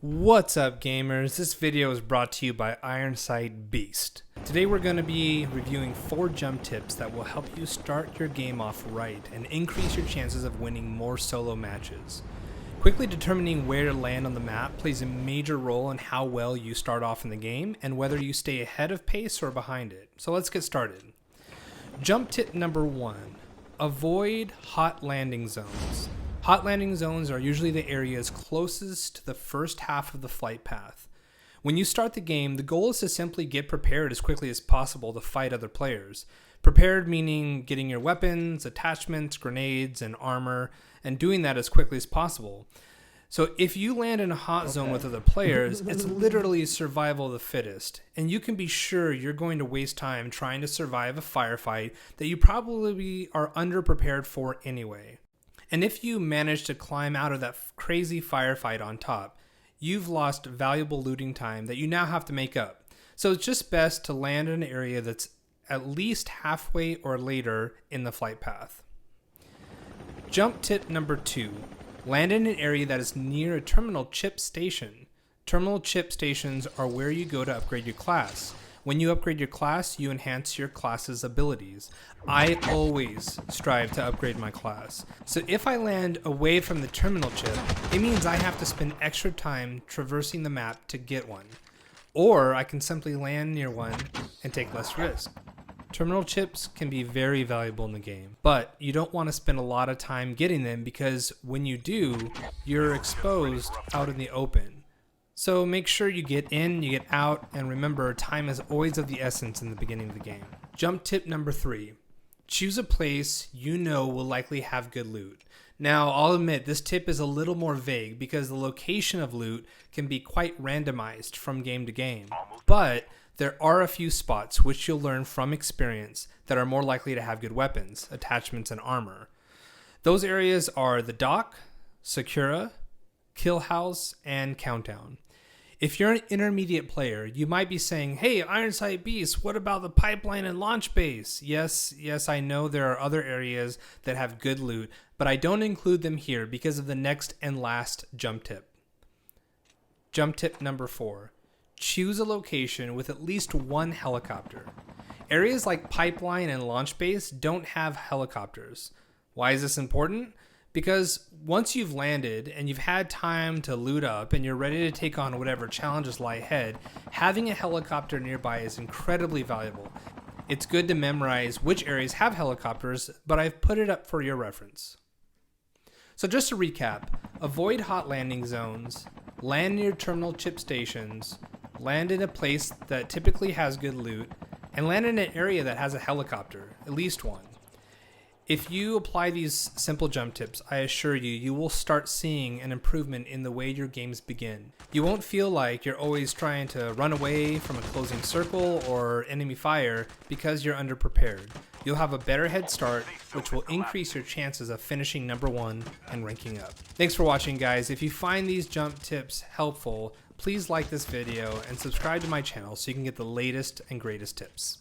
What's up, gamers? This video is brought to you by Ironside Beast. Today we're going to be reviewing 4 jump tips that will help you start your game off right and increase your chances of winning more solo matches. Quickly determining where to land on the map plays a major role in how well you start off in the game and whether you stay ahead of pace or behind it. So let's get started. Jump tip number 1. Avoid hot landing zones. Hot landing zones are usually the areas closest to the first half of the flight path. When you start the game, the goal is to simply get prepared as quickly as possible to fight other players. Prepared meaning getting your weapons, attachments, grenades, and armor, and doing that as quickly as possible. So if you land in a hot zone with other players, it's literally survival of the fittest, and you can be sure you're going to waste time trying to survive a firefight that you probably are underprepared for anyway. And if you manage to climb out of that crazy firefight on top, you've lost valuable looting time that you now have to make up. So it's just best to land in an area that's at least halfway or later in the flight path. Jump tip number 2. Land in an area that is near a terminal chip station. Terminal chip stations are where you go to upgrade your class. When you upgrade your class, you enhance your class's abilities. I always strive to upgrade my class. So if I land away from the terminal chip, it means I have to spend extra time traversing the map to get one. Or I can simply land near one and take less risk. Terminal chips can be very valuable in the game, but you don't want to spend a lot of time getting them because when you do, you're exposed out in the open. So make sure you get in, you get out, and remember, time is always of the essence in the beginning of the game. Jump tip number 3. Choose a place you know will likely have good loot. Now, I'll admit this tip is a little more vague because the location of loot can be quite randomized from game to game. But there are a few spots, which you'll learn from experience, that are more likely to have good weapons, attachments, and armor. Those areas are the dock, Sakura, Kill House, and Countdown. If you're an intermediate player, you might be saying, hey, Ironside Beast, what about the pipeline and launch base? Yes, I know there are other areas that have good loot, but I don't include them here because of the next and last jump tip. Jump tip number 4. Choose a location with at least one helicopter. Areas like pipeline and launch base don't have helicopters. Why is this important? Because once you've landed and you've had time to loot up and you're ready to take on whatever challenges lie ahead, having a helicopter nearby is incredibly valuable. It's good to memorize which areas have helicopters, but I've put it up for your reference. So just to recap, avoid hot landing zones, land near terminal chip stations, land in a place that typically has good loot, and land in an area that has a helicopter, at least one. If you apply these simple jump tips, I assure you, you will start seeing an improvement in the way your games begin. You won't feel like you're always trying to run away from a closing circle or enemy fire because you're underprepared. You'll have a better head start, which will increase your chances of finishing number 1 and ranking up. Thanks for watching, guys. If you find these jump tips helpful, please like this video and subscribe to my channel so you can get the latest and greatest tips.